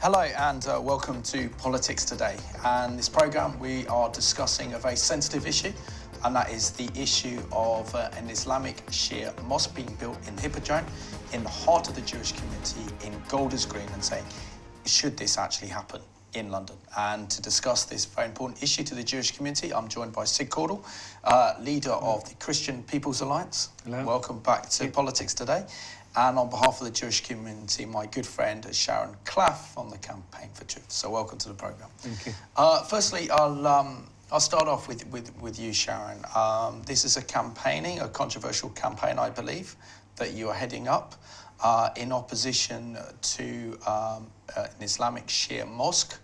Hello and welcome to Politics Today. And this programme we are discussing a very sensitive issue, and that is the issue of an Islamic Shia Mosque being built in the Hippodrome in the heart of the Jewish community in Golders Green, and saying, should this actually happen in London? And to discuss this very important issue to the Jewish community, I'm joined by Sid Caudle, leader of the Christian People's Alliance. Hello. Welcome back to Politics Today. And on behalf of the Jewish community, my good friend Sharon Clough on the Campaign for Truth. So welcome to the programme. Thank you. Firstly, I'll start off with you, Sharon. This is a controversial campaign, I believe, that you are heading up in opposition to an Islamic Shia Mosque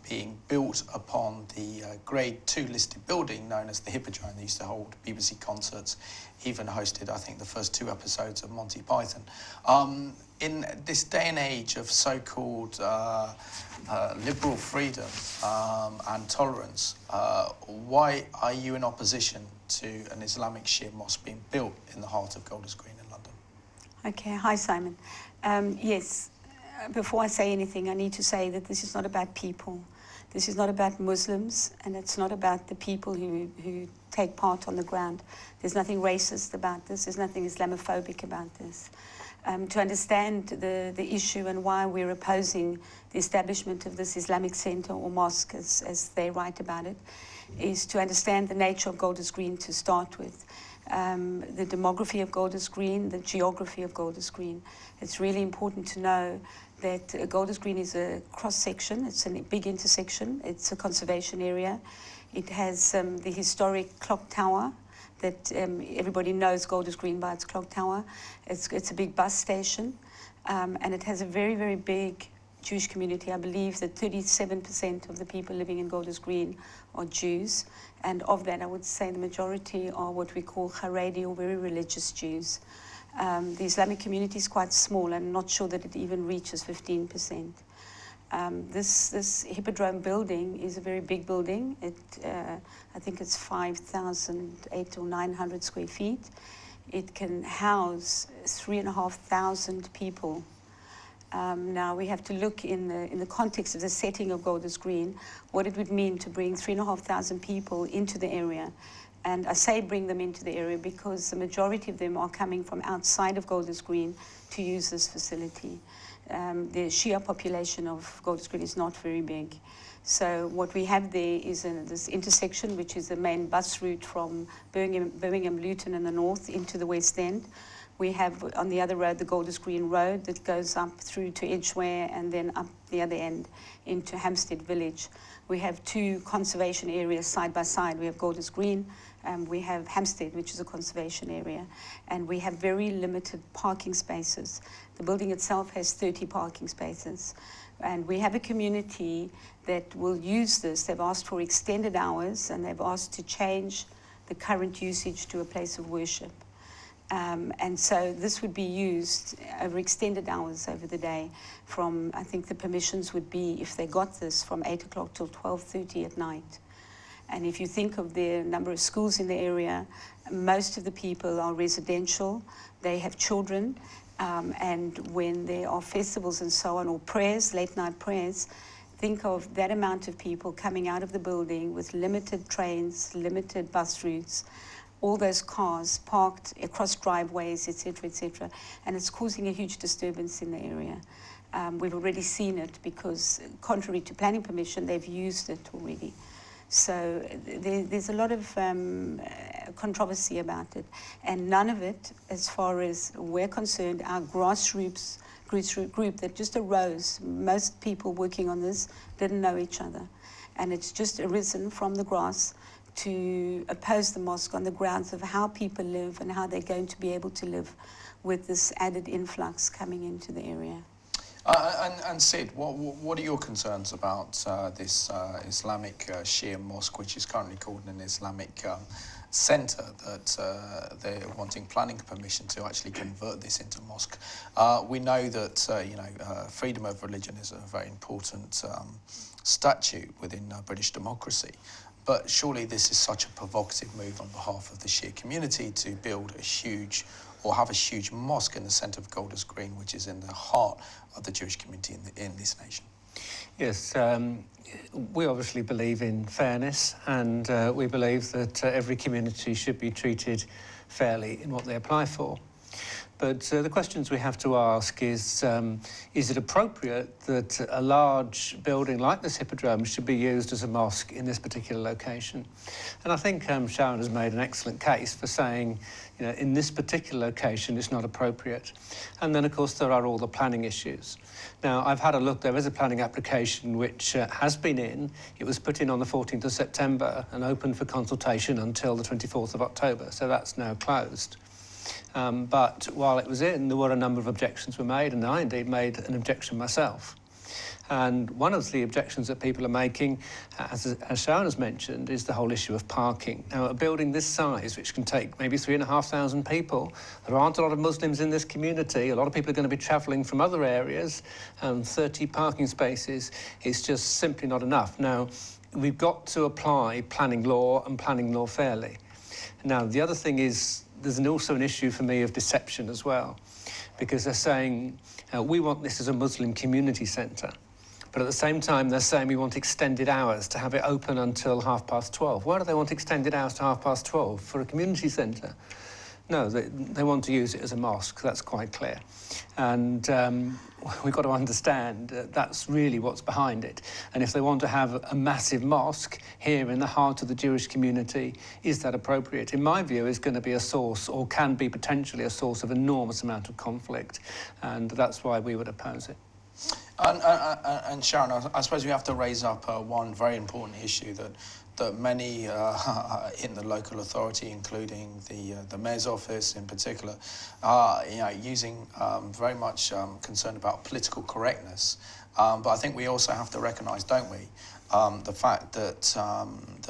being built upon the Grade 2 listed building known as the Hippodrome. They used to hold BBC concerts, even hosted, I think, the first 2 episodes of Monty Python. In this day and age of so-called liberal freedom and tolerance, why are you in opposition to an Islamic Shia Mosque being built in the heart of Golders Green in London? Okay, hi Simon. Yes, before I say anything, I need to say that this is not about people. This is not about Muslims, and it's not about the people who take part on the ground. There's nothing racist about this. There's nothing Islamophobic about this. To understand the issue and why we're opposing the establishment of this Islamic centre or mosque, as they write about it, is to understand the nature of Golders Green to start with. The demography of Golders Green, the geography of Golders Green. It's really important to know that Golders Green is a cross-section. It's a big intersection. It's a conservation area. It has the historic clock tower that everybody knows Golders Green by its clock tower. It's a big bus station, and it has a very, very big Jewish community. I believe that 37% of the people living in Golders Green are Jews, and of that I would say the majority are what we call Haredi, or very religious Jews. The Islamic community is quite small, and I'm not sure that it even reaches 15%. This Hippodrome building is a very big building. I think it's 5,800 or 900 square feet. It can house 3,500 people. Now we have to look in the context of the setting of Golders Green, what it would mean to bring 3,500 people into the area. And I say bring them into the area because the majority of them are coming from outside of Golders Green to use this facility. The Shia population of Golders Green is not very big. So what we have there is this intersection, which is the main bus route from Birmingham Luton in the north into the West End. We have on the other road the Golders Green Road that goes up through to Edgware and then up the other end into Hampstead Village. We have 2 conservation areas side by side. We have Golders Green, we have Hampstead, which is a conservation area, and we have very limited parking spaces. The building itself has 30 parking spaces, and we have a community that will use this. They've asked for extended hours, and they've asked to change the current usage to a place of worship. And so this would be used over extended hours over the day from, I think the permissions would be, if they got this, from 8 o'clock till 12:30 at night. And if you think of the number of schools in the area, most of the people are residential, they have children, and when there are festivals and so on, or prayers, late night prayers, think of that amount of people coming out of the building with limited trains, limited bus routes, all those cars parked across driveways, etc., and it's causing a huge disturbance in the area. We've already seen it because, contrary to planning permission, they've used it already. So there's a lot of controversy about it, and none of it, as far as we're concerned, our grassroots group that just arose, most people working on this didn't know each other, and it's just arisen from the grass to oppose the mosque on the grounds of how people live and how they're going to be able to live with this added influx coming into the area. And Sid, what are your concerns about this Islamic Shia Mosque, which is currently called an Islamic centre, that they're wanting planning permission to actually convert this into a mosque? We know that freedom of religion is a very important statute within British democracy. But surely this is such a provocative move on behalf of the Shia community to build a huge or have a huge mosque in the centre of Golders Green, which is in the heart of the Jewish community in this nation? Yes, we obviously believe in fairness, and we believe that every community should be treated fairly in what they apply for. But the questions we have to ask is it appropriate that a large building like this Hippodrome should be used as a mosque in this particular location? And I think Sharon has made an excellent case for saying, you know, in this particular location it's not appropriate. And then, of course, there are all the planning issues. Now, I've had a look. There is a planning application which has been in. It was put in on the 14th of September and open for consultation until the 24th of October, so that's now closed. But while it was in, there were a number of objections were made, and I indeed made an objection myself. And one of the objections that people are making, as Sharon has mentioned, is the whole issue of parking. Now, a building this size, which can take maybe 3,500 people, there aren't a lot of Muslims in this community. A lot of people are going to be travelling from other areas, and 30 parking spaces is just simply not enough. Now, we've got to apply planning law and planning law fairly. Now, the other thing is, there's also an issue for me of deception as well, because they're saying, we want this as a Muslim community centre. But at the same time, they're saying we want extended hours to have it open until 12:30. Why do they want extended hours to 12:30 for a community centre? No, they want to use it as a mosque, that's quite clear. And we've got to understand that's really what's behind it. And if they want to have a massive mosque here in the heart of the Jewish community, is that appropriate? In my view, is going to be a source, or can be potentially a source, of enormous amount of conflict. And that's why we would oppose it. And Sharon, I suppose we have to raise up one very important issue that many in the local authority, including the mayor's office in particular, are using very much concerned about political correctness. But I think we also have to recognise, don't we, the fact that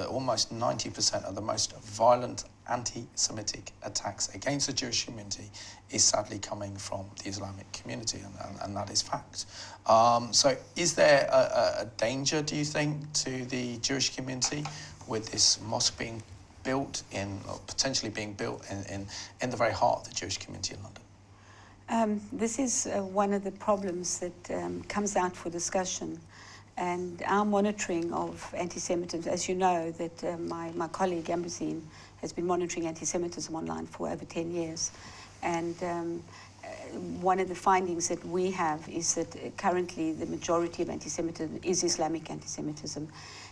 almost 90% of the most violent anti-Semitic attacks against the Jewish community is sadly coming from the Islamic community, and that is fact. So is there a danger, do you think, to the Jewish community with this mosque being built or potentially being built in the very heart of the Jewish community in London? This is one of the problems that comes out for discussion. And our monitoring of anti-Semitism, as you know, that my colleague Ambrosine has been monitoring anti-Semitism online for over 10 years. And one of the findings that we have is that currently the majority of anti-Semitism is Islamic anti-Semitism,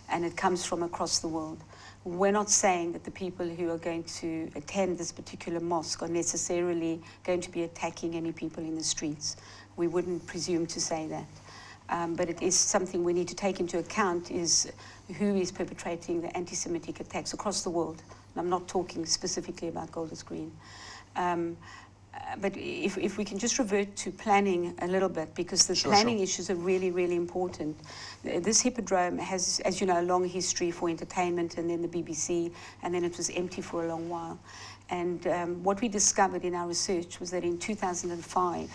and it comes from across the world. We're not saying that the people who are going to attend this particular mosque are necessarily going to be attacking any people in the streets. We wouldn't presume to say that. But it is something we need to take into account, is who is perpetrating the anti-Semitic attacks across the world. And I'm not talking specifically about Golders Green. But if we can just revert to planning a little bit, because the planning issues are really, really important. This Hippodrome has, as you know, a long history for entertainment, and then the BBC, and then it was empty for a long while. And what we discovered in our research was that in 2005,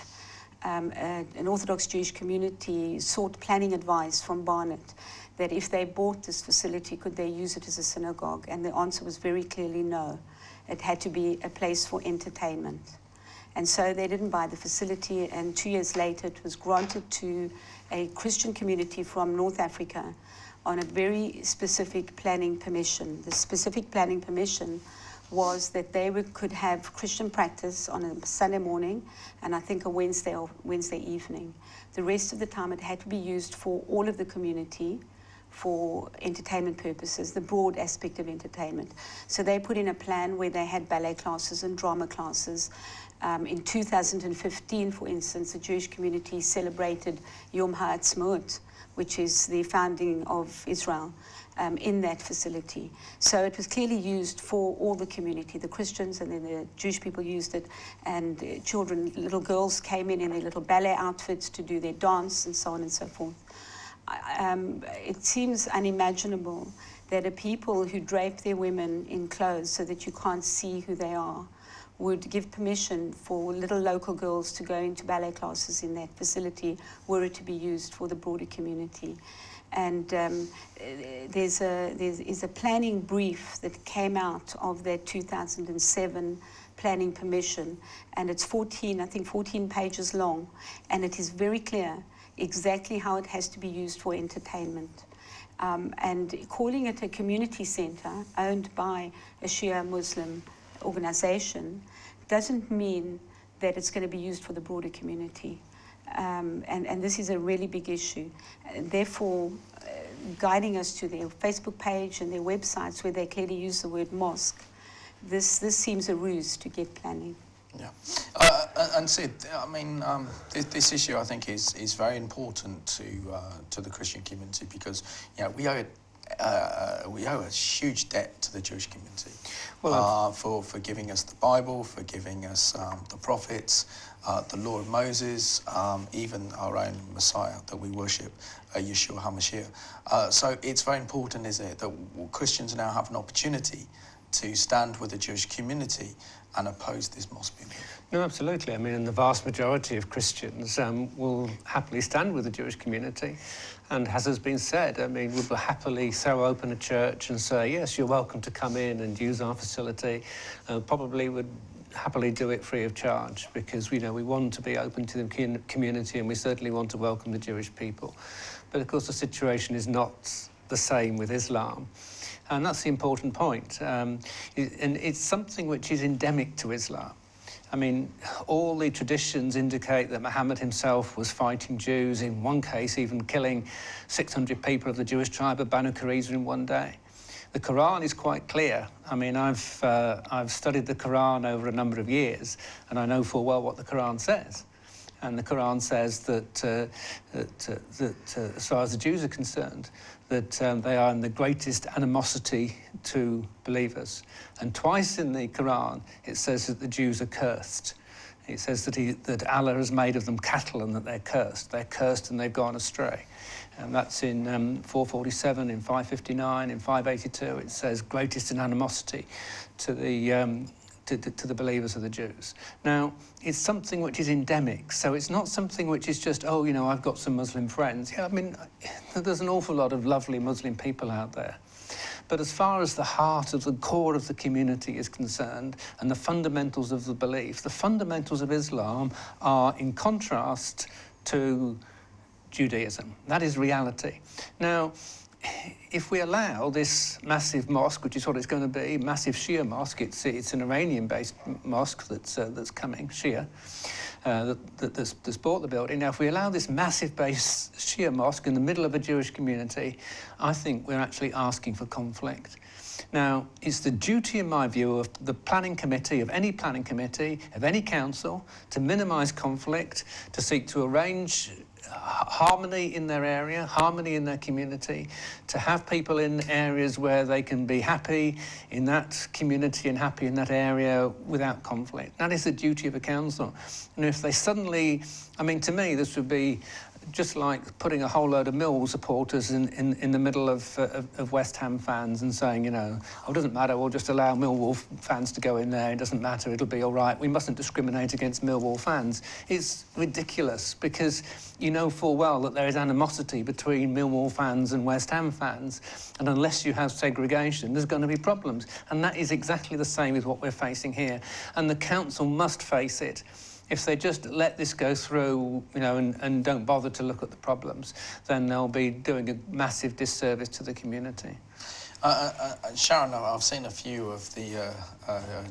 an Orthodox Jewish community sought planning advice from Barnet, that if they bought this facility, could they use it as a synagogue? And the answer was very clearly no. It had to be a place for entertainment. And so they didn't buy the facility, and 2 years later it was granted to a Christian community from North Africa on a very specific planning permission. The specific planning permission was that they could have Christian practice on a Sunday morning, and I think a Wednesday evening. The rest of the time it had to be used for all of the community for entertainment purposes, the broad aspect of entertainment. So they put in a plan where they had ballet classes and drama classes. In 2015, for instance, the Jewish community celebrated Yom HaAtzmaut, which is the founding of Israel, in that facility. So it was clearly used for all the community. The Christians and then the Jewish people used it, and children, little girls came in their little ballet outfits to do their dance and so on and so forth. It seems unimaginable that a people who drape their women in clothes so that you can't see who they are would give permission for little local girls to go into ballet classes in that facility were it to be used for the broader community. And there's a planning brief that came out of that 2007 planning permission, and it's 14 pages long, and it is very clear exactly how it has to be used for entertainment. And calling it a community centre owned by a Shia Muslim organisation doesn't mean that it's going to be used for the broader community. And this is a really big issue. Therefore, guiding us to their Facebook page and their websites where they clearly use the word mosque, this seems a ruse to get planning. Yeah, and Sid, I mean, this issue I think is very important to the Christian community, because we owe a huge debt to the Jewish community, for giving us the Bible, for giving us the prophets, the law of Moses, even our own Messiah that we worship, Yeshua HaMashiach. So it's very important, isn't it, that Christians now have an opportunity to stand with the Jewish community and oppose this mosque being built. No, absolutely. I mean, and the vast majority of Christians will happily stand with the Jewish community. And as has been said, I mean, we will happily so open a church and say, yes, you're welcome to come in and use our facility. Probably would happily do it free of charge, because we want to be open to the community, and we certainly want to welcome the Jewish people. But of course, the situation is not the same with Islam. And that's the important point. And it's something which is endemic to Islam. I mean, all the traditions indicate that Muhammad himself was fighting Jews, in one case even killing 600 people of the Jewish tribe of Banu Qurayza in one day. The Quran is quite clear. I mean, I've studied the Quran over a number of years, and I know full well what the Quran says. And the Quran says that, as far as the Jews are concerned, that they are in the greatest animosity to believers. And twice in the Quran, it says that the Jews are cursed. It says that Allah has made of them cattle and that they're cursed. They're cursed and they've gone astray. And that's in 447, in 559, in 582. It says greatest in animosity to the believers of the Jews. Now, it's something which is endemic, so it's not something which is just, oh, I've got some Muslim friends. Yeah, I mean, there's an awful lot of lovely Muslim people out there. But as far as the heart of the core of the community is concerned, and the fundamentals of the belief, the fundamentals of Islam are in contrast to Judaism. That is reality. Now, if we allow this massive mosque, which is what it's going to be, massive Shia mosque, it's an Iranian-based mosque that's coming, Shia, that's bought the building. Now, if we allow this massive-based Shia mosque in the middle of a Jewish community, I think we're actually asking for conflict. Now, it's the duty, in my view, of the planning committee, of any planning committee, of any council, to minimise conflict, to seek to arrange harmony in their area, harmony in their community, to have people in areas where they can be happy in that community and happy in that area without conflict. That is the duty of a council. And if they suddenly, I mean, to me, this would be just like putting a whole load of Millwall supporters in the middle of West Ham fans and saying, oh, it doesn't matter, we'll just allow Millwall fans to go in there, it doesn't matter, it'll be all right, we mustn't discriminate against Millwall fans. It's ridiculous, because you know full well that there is animosity between Millwall fans and West Ham fans, and unless you have segregation, there's going to be problems. And that is exactly the same with what we're facing here. And the council must face it. If they just let this go through, and don't bother to look at the problems, then they'll be doing a massive disservice to the community. Sharon, I've seen a few of the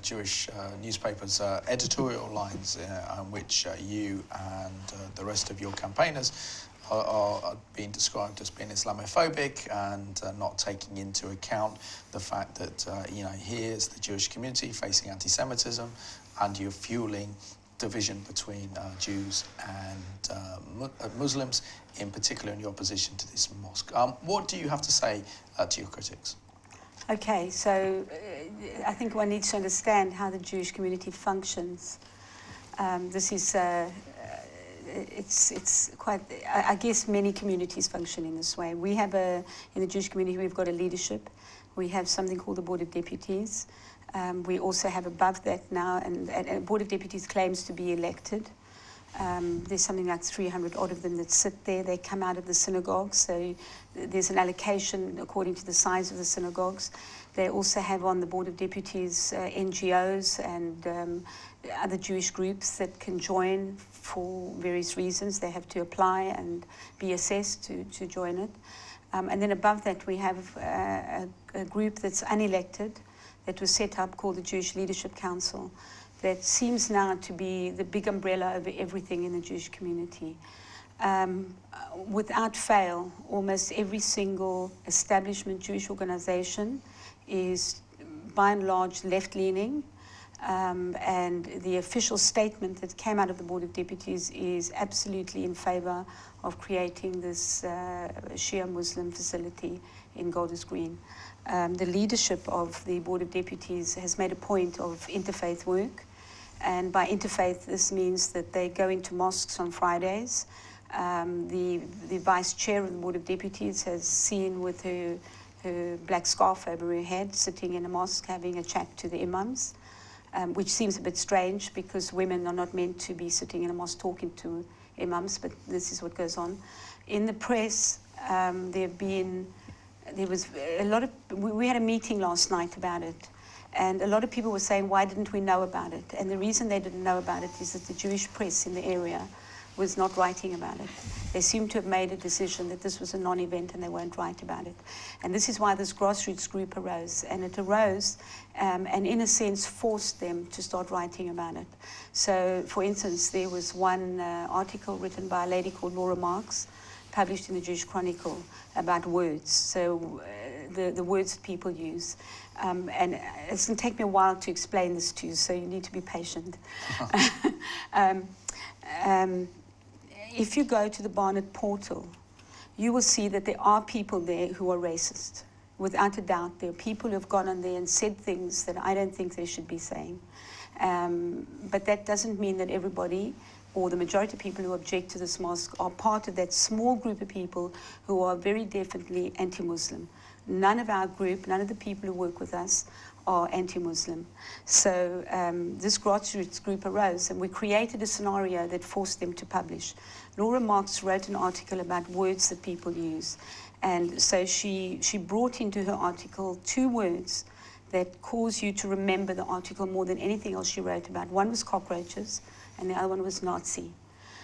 Jewish newspapers' editorial lines on which you and the rest of your campaigners are being described as being Islamophobic and not taking into account the fact that, here's the Jewish community facing anti-Semitism, and you're fueling division between Jews and Muslims, in particular in your opposition to this mosque. What do you have to say to your critics? Okay, so I think one needs to understand how the Jewish community functions. This is, it's quite, I guess many communities function in this way. We have in the Jewish community, we've got a leadership. We have something called the Board of Deputies. We also have above that now, and a Board of Deputies claims to be elected. There's something like 300 odd of them that sit there. They come out of the synagogues, so there's an allocation according to the size of the synagogues. They also have on the Board of Deputies NGOs and other Jewish groups that can join for various reasons. They have to apply and be assessed to join it. And then above that, we have a group that's unelected that was set up called the Jewish Leadership Council that seems now to be the big umbrella over everything in the Jewish community. Without fail, almost every single establishment Jewish organization is by and large left-leaning, and the official statement that came out of the Board of Deputies is absolutely in favor of creating this Shia Muslim facility in Golders Green. The leadership of the Board of Deputies has made a point of interfaith work, and by interfaith this means that they go into mosques on Fridays. The vice chair of the Board of Deputies has seen with her black scarf over her head sitting in a mosque having a chat to the imams, which seems a bit strange because women are not meant to be sitting in a mosque talking to imams, but this is what goes on. In the press, there was a lot of, we had a meeting last night about it, and a lot of people were saying, why didn't we know about it? And the reason they didn't know about it is that the Jewish press in the area was not writing about it. They seem to have made a decision that this was a non-event and they won't write about it. And this is why this grassroots group arose. And it arose and in a sense forced them to start writing about it. So for instance, there was one article written by a lady called Laura Marks, published in the Jewish Chronicle, about words. So the words that people use. And it's going to take me a while to explain this to you, so you need to be patient. If you go to the Barnet portal, you will see that there are people there who are racist. Without a doubt, there are people who have gone on there and said things that I don't think they should be saying. But that doesn't mean that everybody or the majority of people who object to this mosque are part of that small group of people who are very definitely anti-Muslim. None of our group, none of the people who work with us are anti-Muslim. So this grassroots group arose and we created a scenario that forced them to publish. Laura Marks wrote an article about words that people use. And so she brought into her article 2 words that cause you to remember the article more than anything else she wrote about. One was cockroaches and the other one was Nazi.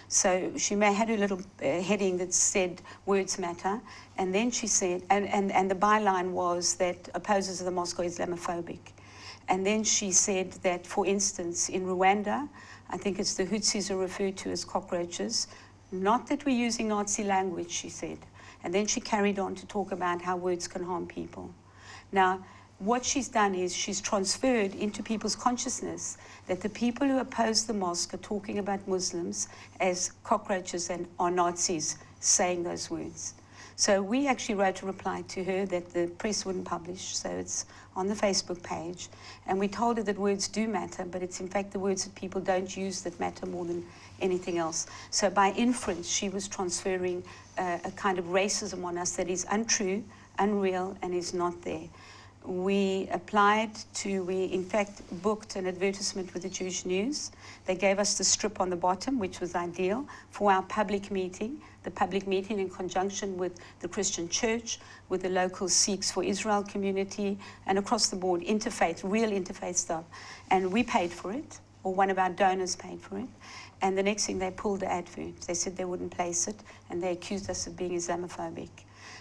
So she had a little heading that said words matter, and then she said, and the byline was that opposers of the mosque are Islamophobic. And then she said that, for instance, in Rwanda, I think it's the Hutsis are referred to as cockroaches, not that we're using Nazi language, she said. And then she carried on to talk about how words can harm people. Now, what she's done is she's transferred into people's consciousness that the people who oppose the mosque are talking about Muslims as cockroaches and are Nazis saying those words. So we actually wrote a reply to her that the press wouldn't publish, so it's on the Facebook page. And we told her that words do matter, but it's in fact the words that people don't use that matter more than anything else. So by inference, she was transferring a kind of racism on us that is untrue, unreal, and is not there. We in fact booked an advertisement with the Jewish News. They gave us the strip on the bottom, which was ideal for our public meeting. The public meeting in conjunction with the Christian Church, with the local Sikhs for Israel community, and across the board, interfaith, real interfaith stuff. And we paid for it, or one of our donors paid for it. And the next thing, they pulled the advert. They said they wouldn't place it, and they accused us of being Islamophobic.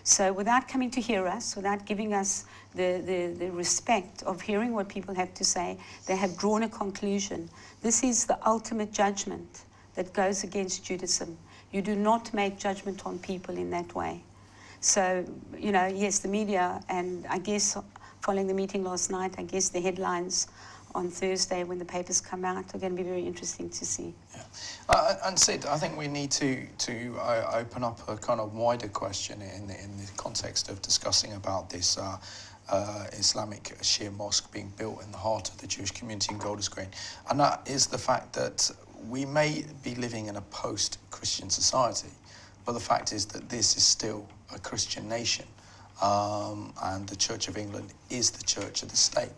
So without coming to hear us, without giving us the respect of hearing what people have to say, they have drawn a conclusion. This is the ultimate judgment that goes against Judaism. You do not make judgment on people in that way. So, you know, yes, the media, and I guess following the meeting last night, I guess the headlines on Thursday when the papers come out are going to be very interesting to see. Yeah. And Sid, I think we need to open up a kind of wider question in the context of discussing about this Islamic Shia Mosque being built in the heart of the Jewish community in Golders Green. And that is the fact that we may be living in a post-Christian society, but the fact is that this is still a Christian nation, and the Church of England is the Church of the state.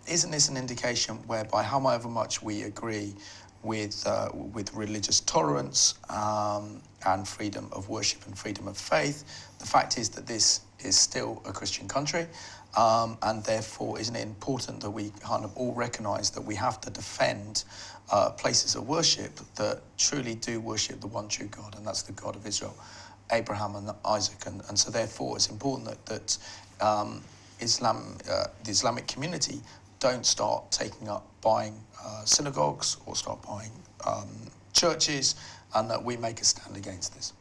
Isn't this an indication whereby, however much we agree with religious tolerance and freedom of worship and freedom of faith. The fact is that this is still a Christian country, and therefore isn't it important that we kind of all recognise that we have to defend places of worship that truly do worship the one true God, and that's the God of Israel, Abraham and Isaac. And so therefore it's important that the Islamic community don't start taking up buying synagogues or start buying churches, and that we make a stand against this.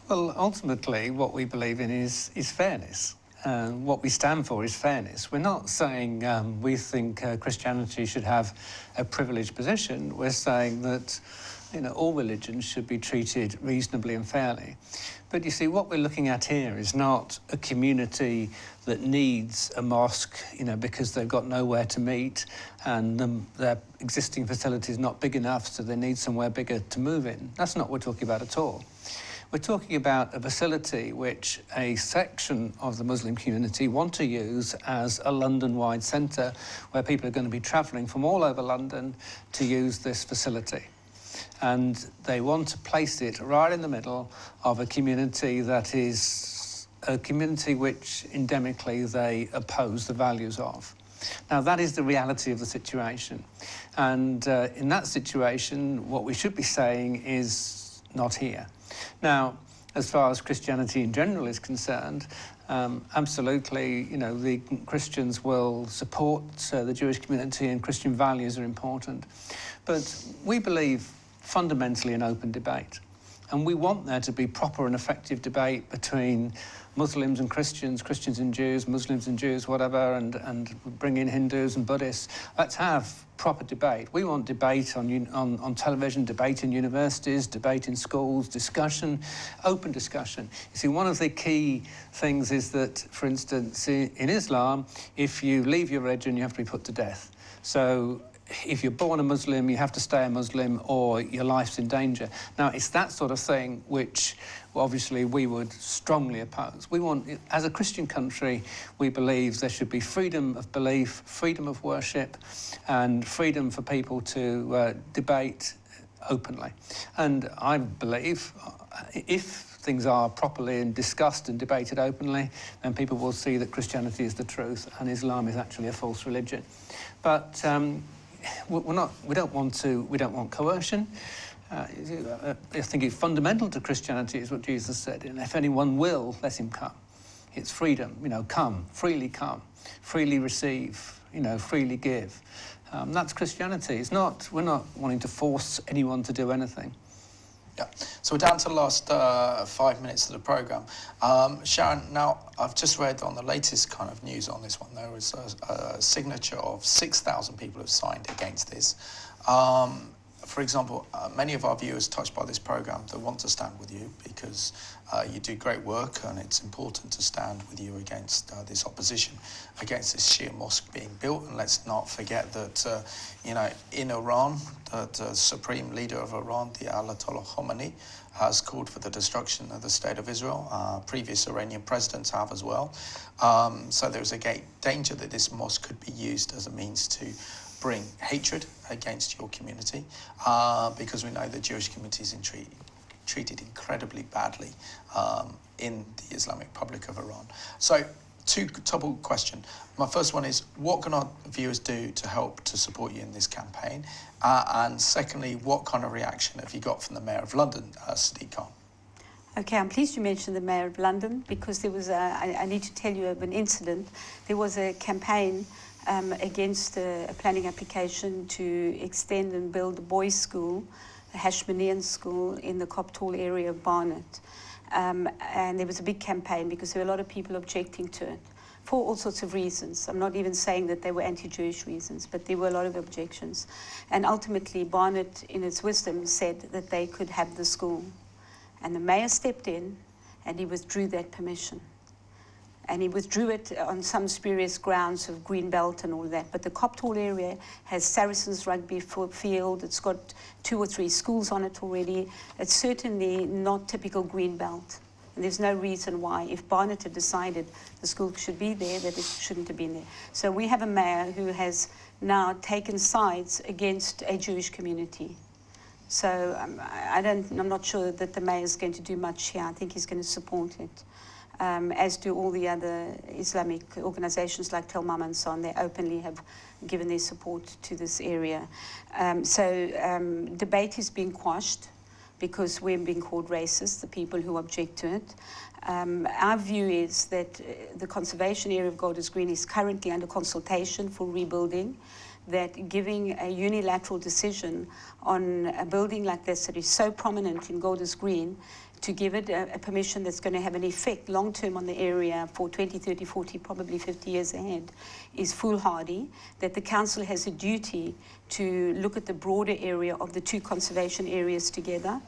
Well, ultimately, what we believe in is fairness. What we stand for is fairness. We're not saying we think Christianity should have a privileged position. We're saying that all religions should be treated reasonably and fairly. But you see, what we're looking at here is not a community that needs a mosque, because they've got nowhere to meet and their existing facility is not big enough, so they need somewhere bigger to move in. That's not what we're talking about at all. We're talking about a facility which a section of the Muslim community want to use as a London-wide centre where people are going to be travelling from all over London to use this facility. And they want to place it right in the middle of a community that is a community which endemically they oppose the values of. Now, that is the reality of the situation. And in that situation, what we should be saying is not here. Now, as far as Christianity in general is concerned, absolutely, the Christians will support the Jewish community, and Christian values are important. But we believe fundamentally in open debate. And we want there to be proper and effective debate between Muslims and Christians, Christians and Jews, Muslims and Jews, whatever, and bring in Hindus and Buddhists. Let's have proper debate. We want debate on television, debate in universities, debate in schools, discussion, open discussion. You see, one of the key things is that, for instance, in Islam, if you leave your religion, you have to be put to death. So if you're born a Muslim, you have to stay a Muslim or your life's in danger. Now, it's that sort of thing which obviously we would strongly oppose. We want, as a Christian country, we believe there should be freedom of belief, freedom of worship, and freedom for people to debate openly. And I believe if things are properly and discussed and debated openly, then people will see that Christianity is the truth and Islam is actually a false religion. But we don't want coercion. I think it's fundamental to Christianity is what Jesus said, and if anyone will, let him come. It's freedom, come, freely receive, freely give. That's Christianity. We're not wanting to force anyone to do anything. Yeah, so we're down to the last 5 minutes of the programme. Sharon, now I've just read on the latest kind of news on this one, there was a signature of 6,000 people have signed against this. For example, many of our viewers touched by this programme, they want to stand with you because you do great work, and it's important to stand with you against this opposition, against this Shia Mosque being built. And let's not forget that, in Iran, the supreme leader of Iran, the Ayatollah Khomeini, has called for the destruction of the State of Israel. Previous Iranian presidents have as well. So there's a danger that this mosque could be used as a means to bring hatred against your community, because we know the Jewish community is treated incredibly badly in the Islamic Republic of Iran. So, double question. My first one is, what can our viewers do to help to support you in this campaign? And secondly, what kind of reaction have you got from the Mayor of London, Sadiq Khan? Okay, I'm pleased you mentioned the Mayor of London, because there was I need to tell you of an incident. There was a campaign against a planning application to extend and build a boys' school, a Hashmonean school in the Copthall area of Barnet. And there was a big campaign because there were a lot of people objecting to it for all sorts of reasons. I'm not even saying that they were anti-Jewish reasons, but there were a lot of objections. And ultimately, Barnet, in its wisdom, said that they could have the school. And the mayor stepped in and he withdrew that permission. And he withdrew it on some spurious grounds of green belt and all that. But the Copthall area has Saracens rugby field. It's got 2 or 3 schools on it already. It's certainly not typical green belt. And there's no reason why, if Barnet had decided the school should be there, that it shouldn't have been there. So we have a mayor who has now taken sides against a Jewish community. So I'm not sure that the mayor is going to do much here. I think he's going to support it, as do all the other Islamic organizations like Tel Mama and so on. They openly have given their support to this area. Debate is being quashed because we're being called racist, the people who object to it. Our view is that the conservation area of Golders Green is currently under consultation for rebuilding, that giving a unilateral decision on a building like this that is so prominent in Golders Green, to give it a permission that's going to have an effect long-term on the area for 20, 30, 40, probably 50 years ahead, is foolhardy, that the council has a duty to look at the broader area of the two conservation areas together,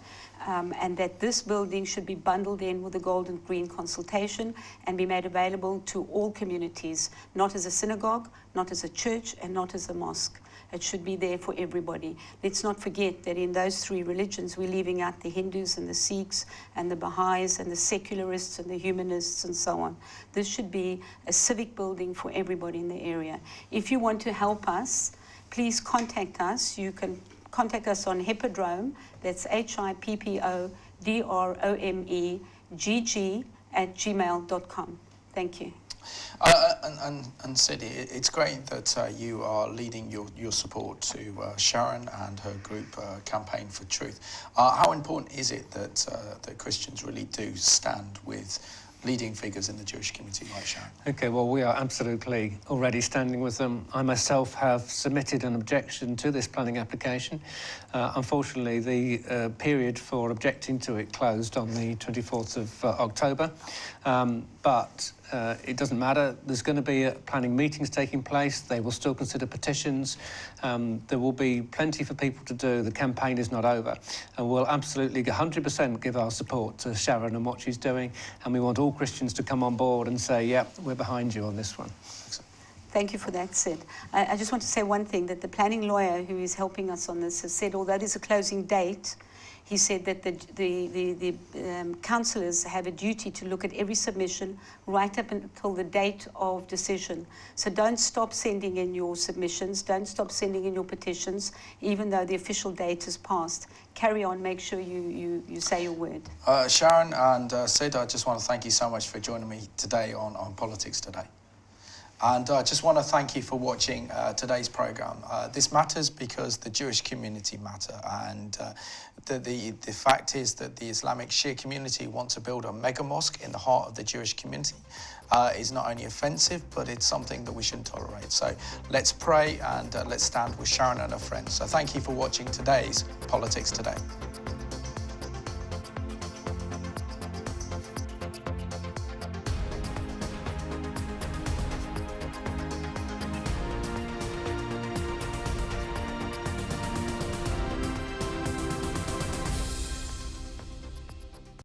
and that this building should be bundled in with the Golders Green consultation and be made available to all communities, not as a synagogue, not as a church, and not as a mosque. It should be there for everybody. Let's not forget that in those three religions, we're leaving out the Hindus and the Sikhs and the Baha'is and the secularists and the humanists and so on. This should be a civic building for everybody in the area. If you want to help us, please contact us. You can contact us on Hippodrome, that's hippodromegg@gmail.com. Thank you. And Sid, it's great that you are leading your support to Sharon and her group Campaign for Truth. How important is it that Christians really do stand with leading figures in the Jewish community like Sharon? Okay, well, we are absolutely already standing with them. I myself have submitted an objection to this planning application. Unfortunately, the period for objecting to it closed on the 24th of October, but it doesn't matter. There's going to be planning meetings taking place. They will still consider petitions. There will be plenty for people to do. The campaign is not over. And we'll absolutely 100% give our support to Sharon and what she's doing. And we want all Christians to come on board and say, yeah, we're behind you on this one. Thank you for that, Sid. I just want to say one thing, that the planning lawyer who is helping us on this has said, although there's a closing date, he said that the councillors have a duty to look at every submission right up until the date of decision. So don't stop sending in your submissions, don't stop sending in your petitions, even though the official date has passed. Carry on, make sure you say your word. Sharon and Sid, I just want to thank you so much for joining me today on Politics Today. And I just want to thank you for watching today's programme. This matters because the Jewish community matter, and the fact is that the Islamic Shia community want to build a mega mosque in the heart of the Jewish community is not only offensive, but it's something that we shouldn't tolerate. So let's pray and let's stand with Sharon and her friends. So thank you for watching today's Politics Today.